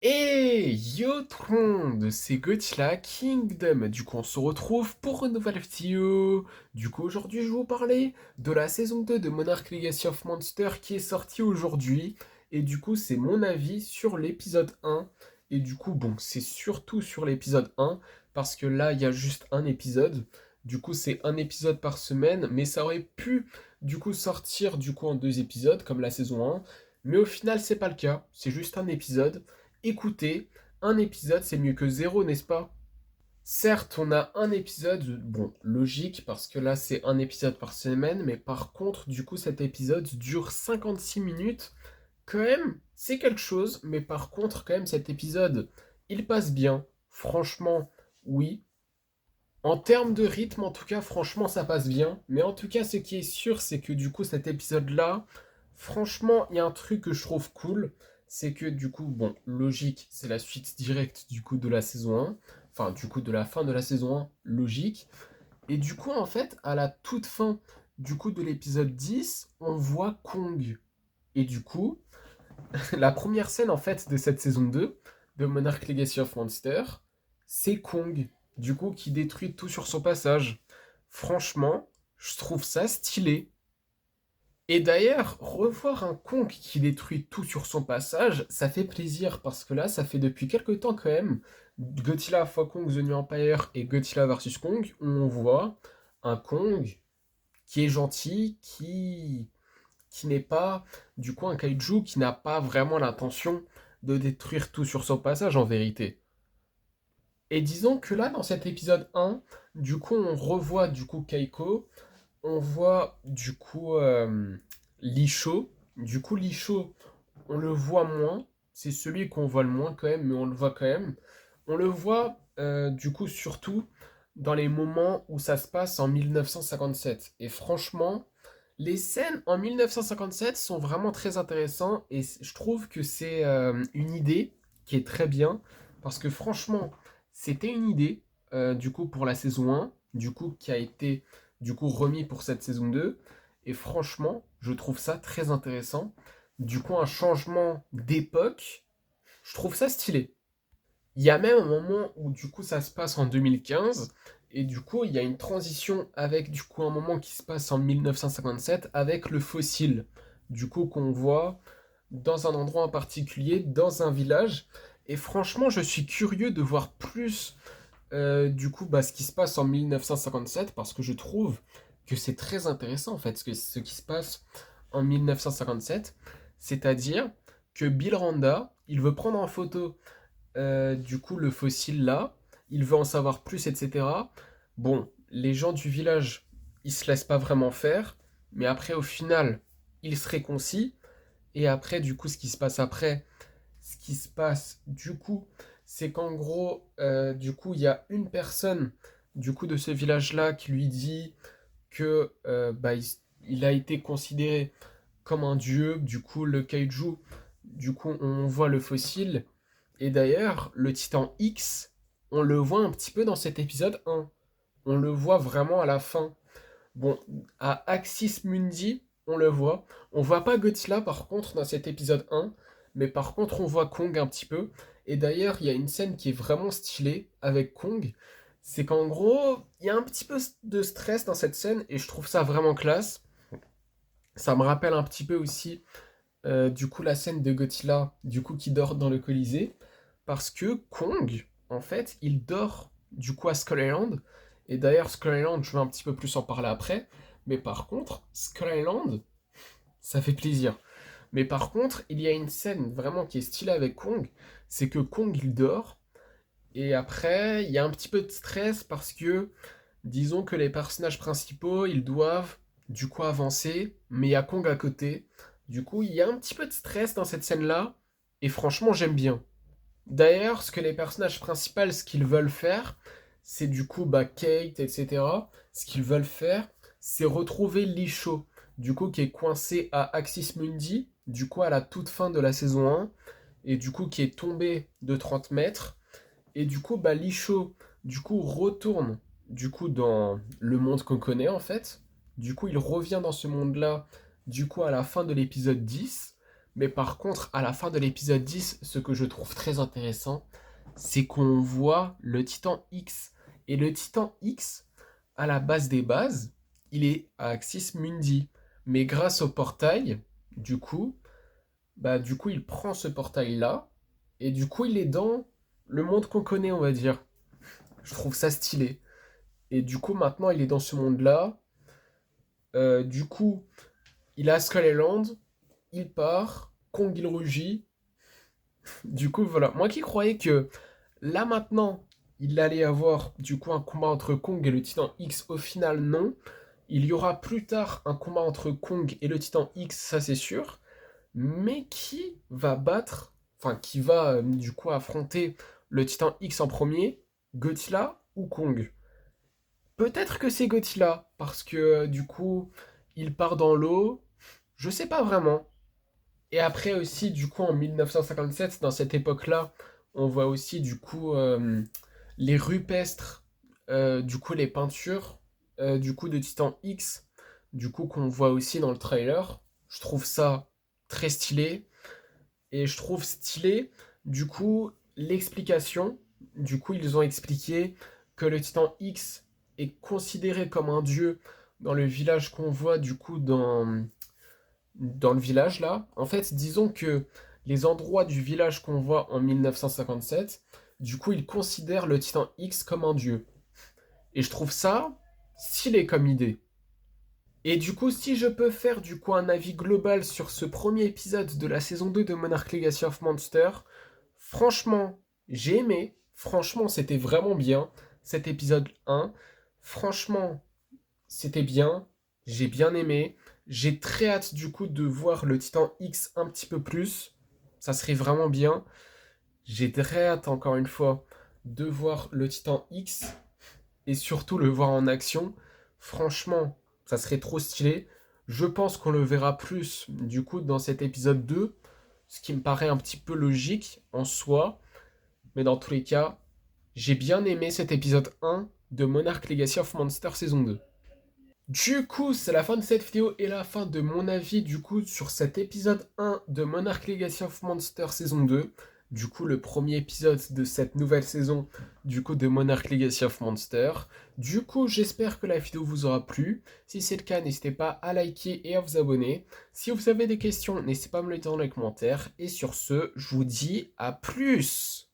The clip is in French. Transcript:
Et yo tout le monde, c'est Godzilla Kingdom. Du coup, on se retrouve pour une nouvelle vidéo. Du coup, aujourd'hui, je vais vous parler de la saison 2 de Monarch Legacy of Monsters qui est sortie aujourd'hui. Et du coup, c'est mon avis sur l'épisode 1. Et du coup, bon, c'est surtout sur l'épisode 1 parce que là, il y a juste un épisode. Du coup, c'est un épisode par semaine, mais ça aurait pu du coup sortir du coup en deux épisodes comme la saison 1. Mais au final, c'est pas le cas. C'est juste un épisode. Écoutez, un épisode c'est mieux que zéro, n'est-ce pas? Certes, on a un épisode, bon, logique, parce que là c'est un épisode par semaine, mais par contre, du coup, cet épisode dure 56 minutes. Quand même, c'est quelque chose, mais par contre, quand même, cet épisode, il passe bien. Franchement, oui. En termes de rythme, en tout cas, franchement, ça passe bien. Mais en tout cas, ce qui est sûr, c'est que du coup, cet épisode-là, franchement, il y a un truc que je trouve cool. C'est que du coup, bon, logique, c'est la suite directe du coup de la saison 1. Enfin, du coup, de la fin de la saison 1, logique. Et du coup, en fait, à la toute fin du coup de l'épisode 10, on voit Kong. Et du coup, la première scène en fait de cette saison 2 de Monarch Legacy of Monsters, c'est Kong, du coup, qui détruit tout sur son passage. Franchement, je trouve ça stylé. Et d'ailleurs, revoir un Kong qui détruit tout sur son passage, ça fait plaisir parce que là, ça fait depuis quelques temps quand même, Godzilla x Kong The New Empire et Godzilla vs Kong, où on voit un Kong qui est gentil, qui n'est pas du coup un kaiju qui n'a pas vraiment l'intention de détruire tout sur son passage en vérité. Et disons que là, dans cet épisode 1, du coup, on revoit du coup Keiko, on voit du coup Lisho. Du coup, Lisho, on le voit moins, c'est celui qu'on voit le moins quand même, mais on le voit quand même. On le voit du coup surtout dans les moments où ça se passe en 1957. Et franchement, les scènes en 1957 sont vraiment très intéressantes et je trouve que c'est une idée qui est très bien parce que franchement, c'était une idée du coup pour la saison 1, du coup qui a été du coup remis pour cette saison 2 et franchement, je trouve ça très intéressant. Du coup, un changement d'époque, je trouve ça stylé. Il y a même un moment où du coup ça se passe en 2015 et du coup il y a une transition avec du coup un moment qui se passe en 1957 avec le fossile du coup qu'on voit dans un endroit en particulier, dans un village. Et franchement je suis curieux de voir plus du coup ce qui se passe en 1957 parce que je trouve que c'est très intéressant en fait ce qui se passe en 1957, c'est-à-dire que Bill Randa, il veut prendre en photo du coup, le fossile là, il veut en savoir plus, etc. Bon, les gens du village, ils se laissent pas vraiment faire, mais après, au final, ils se réconcilient. Et après, du coup, ce qui se passe après, ce qui se passe, du coup, c'est qu'en gros, du coup, il y a une personne, du coup, de ce village-là qui lui dit que il a été considéré comme un dieu. Du coup, le kaiju, du coup, on voit le fossile. Et d'ailleurs, le Titan X, on le voit un petit peu dans cet épisode 1. On le voit vraiment à la fin. Bon, à Axis Mundi, on le voit. On voit pas Godzilla par contre dans cet épisode 1, mais par contre on voit Kong un petit peu. Et d'ailleurs, il y a une scène qui est vraiment stylée avec Kong. C'est qu'en gros, il y a un petit peu de stress dans cette scène et je trouve ça vraiment classe. Ça me rappelle un petit peu aussi du coup la scène de Godzilla du coup qui dort dans le Colisée parce que Kong en fait il dort du coup à Skull Island et d'ailleurs Skull Island je vais un petit peu plus en parler après mais par contre Skull Island ça fait plaisir mais par contre il y a une scène vraiment qui est stylée avec Kong, c'est que Kong il dort et après il y a un petit peu de stress parce que disons que les personnages principaux, ils doivent du coup avancer, mais il y a Kong à côté. Du coup, il y a un petit peu de stress dans cette scène-là, et franchement, j'aime bien. D'ailleurs, ce que les personnages principaux, ce qu'ils veulent faire, c'est du coup, Kate, etc. Ce qu'ils veulent faire, c'est retrouver Lisho, du coup, qui est coincé à Axis Mundi, du coup, à la toute fin de la saison 1, et du coup, qui est tombé de 30 mètres. Et du coup, Lisho, du coup, retourne du coup dans le monde qu'on connaît en fait. Du coup, il revient dans ce monde-là, du coup, à la fin de l'épisode 10. Mais par contre, à la fin de l'épisode 10, ce que je trouve très intéressant, c'est qu'on voit le Titan X. Et le Titan X, à la base des bases, il est à Axis Mundi. Mais grâce au portail, du coup, il prend ce portail-là. Et du coup, il est dans le monde qu'on connaît, on va dire. Je trouve ça stylé. Et du coup, maintenant, il est dans ce monde-là. Du coup, il a Skull Island. Il part. Kong, il rugit. Du coup, voilà. Moi qui croyais que là maintenant, il allait avoir du coup un combat entre Kong et le Titan X, au final, non. Il y aura plus tard un combat entre Kong et le Titan X, ça c'est sûr. Mais qui va battre, enfin qui va du coup affronter le Titan X en premier, Godzilla ou Kong? Peut-être que c'est Godzilla, parce que du coup, il part dans l'eau. Je sais pas vraiment. Et après aussi, du coup, en 1957, dans cette époque-là, on voit aussi, du coup, les rupestres, du coup, les peintures, du coup, de Titan X, du coup, qu'on voit aussi dans le trailer. Je trouve ça très stylé. Et je trouve stylé, du coup, l'explication. Du coup, ils ont expliqué que le Titan X est considéré comme un dieu dans le village qu'on voit, du coup, dans le village là. En fait, disons que les endroits du village qu'on voit en 1957, du coup, ils considèrent le Titan X comme un dieu. Et je trouve ça stylé comme idée. Et du coup, si je peux faire du coup un avis global sur ce premier épisode de la saison 2 de Monarch Legacy of Monsters, franchement, j'ai aimé. Franchement, c'était vraiment bien. Cet épisode 1, franchement, c'était bien. J'ai bien aimé. J'ai très hâte du coup de voir le Titan X un petit peu plus. Ça serait vraiment bien. J'ai très hâte encore une fois de voir le Titan X et surtout le voir en action. Franchement, ça serait trop stylé. Je pense qu'on le verra plus du coup dans cet épisode 2, ce qui me paraît un petit peu logique en soi. Mais dans tous les cas, j'ai bien aimé cet épisode 1 de Monarch Legacy of Monsters saison 2. Du coup, c'est la fin de cette vidéo et la fin de mon avis du coup sur cet épisode 1 de Monarch Legacy of Monsters saison 2. Du coup, le premier épisode de cette nouvelle saison du coup de Monarch Legacy of Monsters. Du coup, j'espère que la vidéo vous aura plu. Si c'est le cas, n'hésitez pas à liker et à vous abonner. Si vous avez des questions, n'hésitez pas à me les dire dans les commentaires. Et sur ce, je vous dis à plus!